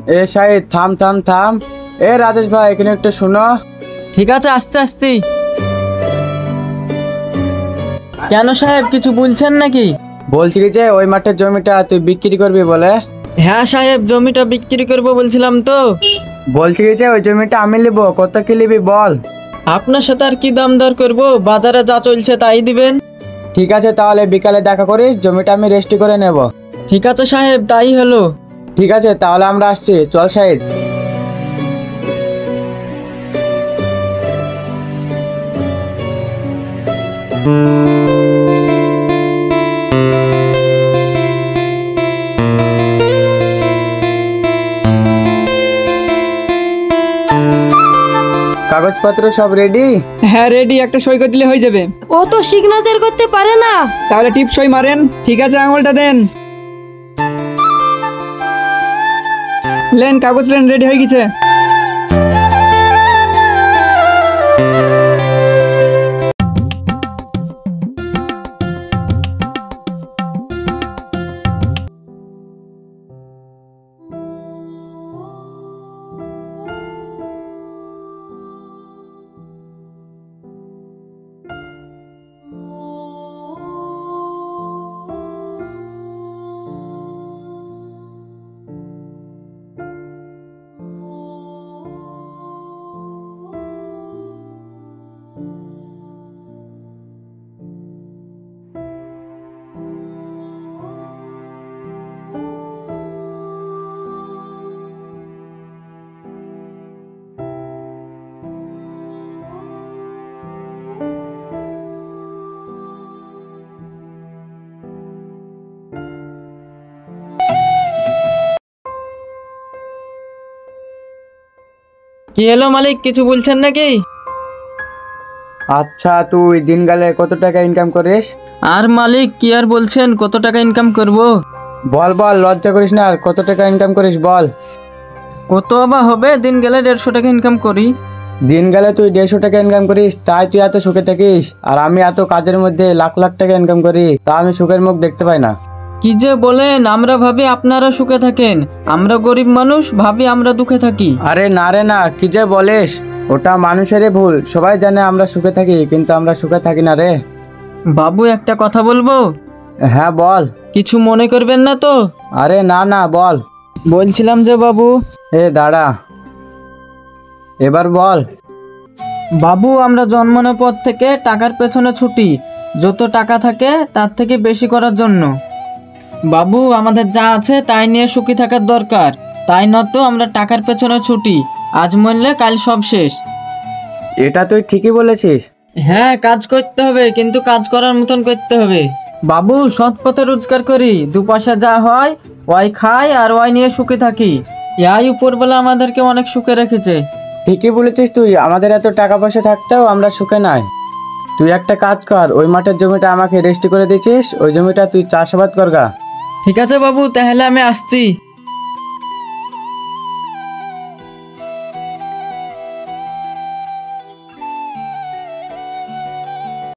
এ শাহিদ, থাম থাম থাম। এ রাজেশ ভাই, এখানে একটু শুনো। ঠিক আছে, আসতে আসছি। কেন সাহেব, কিছু বলছেন নাকি? বলছি কি যে ওই মাঠের জমিটা তুই বিক্রি করবি বলে। হ্যাঁ সাহেব, জমিটা বিক্রি করবো বলছিলাম তো। বলছি কি যে ওই জমিটা আমি নিবো, কত কি নিবি বল। আপনার সাথে আর কি দাম দর করবো, বাজারে যা চলছে তাই দিবেন। ঠিক আছে, তাহলে বিকালে দেখা করিস, জমিটা আমি রেজিস্ট্রি করে নেব। ঠিক আছে সাহেব, তাই হলো। ঠিক আছে, তাহলে আমরা আসছি, চল শাহিদ। কাগজপত্র সব রেডি? হ্যাঁ রেডি, একটা সই করে দিলে হয়ে যাবে। ও তো সিগনেচার করতে পারে না। তাহলে টিপ সই মারেন। ঠিক আছে, আঙুলটা দেন। লেন, কাগজ লেন, রেডি হয়ে গেছে। কি হলো মালিক, কিছু বলছেন নাকি? আচ্ছা, তুই দিন গেলে কত টাকা ইনকাম করিস? আর মালিক কি আর বলছেন, কত টাকা ইনকাম করব? বল বল, লজ্জা করিস না, আর কত টাকা ইনকাম করিস বল। কত আবার হবে, দিন গেলে 150 টাকা ইনকাম করি। দিন গেলে তুই 150 টাকা ইনকাম করিস, তাই তুই এত সুখে থাকিস? আর আমি এত কাজের মধ্যে লাখ লাখ টাকা ইনকাম করি, তা আমি সুখের মুখ দেখতে পাই না। কি যে বলেন, আমরা ভাবি আপনারা সুখে থাকেন, আমরা গরিব মানুষ ভাবি আমরা দুঃখে থাকি। আরে না রে না, কি যে বলিস, ওটা মানুষেরই ভুল। সবাই জানে আমরা সুখে থাকি, কিন্তু আমরা সুখে থাকি না রে। বাবু, একটা কথা বলবো? হ্যাঁ বল। কিছু মনে করবেন না তো? আরে না না, বল। বলছিলাম যে বাবু। দাঁড়া, এবার বল। বাবু, আমরা জন্মানোর পর থেকে টাকার পেছনে ছুটি, যত টাকা থাকে তার থেকে বেশি করার জন্য। বাবু, আমাদের যা আছে তাই নিয়ে সুখী থাকার দরকার, তাই নয়তো আমরা টাকার পেছনে ছুটি, আজ মরলে কাল সব শেষ। এটা তুই ঠিকই বলেছিস। হ্যাঁ, কাজ করতে হবে, কিন্তু কাজ করার মতন করতে হবে। বাবু, সৎ পথে রোজগার করি, 2 পয়সা যা হয় ওই খাই আর ওই নিয়ে সুখী থাকি। এই উপরবেলা আমাদেরকে অনেক সুখে রেখেছে। ঠিকই বলেছিস তুই, আমাদের এত টাকা পয়সা থাকতেও আমরা সুখে নাই। তুই একটা কাজ কর, ওই মাঠের জমিটা আমাকে রেজিস্ট্রি করে দিচ্ছিস, ওই জমিটা তুই চাষাবাদ করগা। ঠিক আছে বাবু, তাহলে আমি আসছি।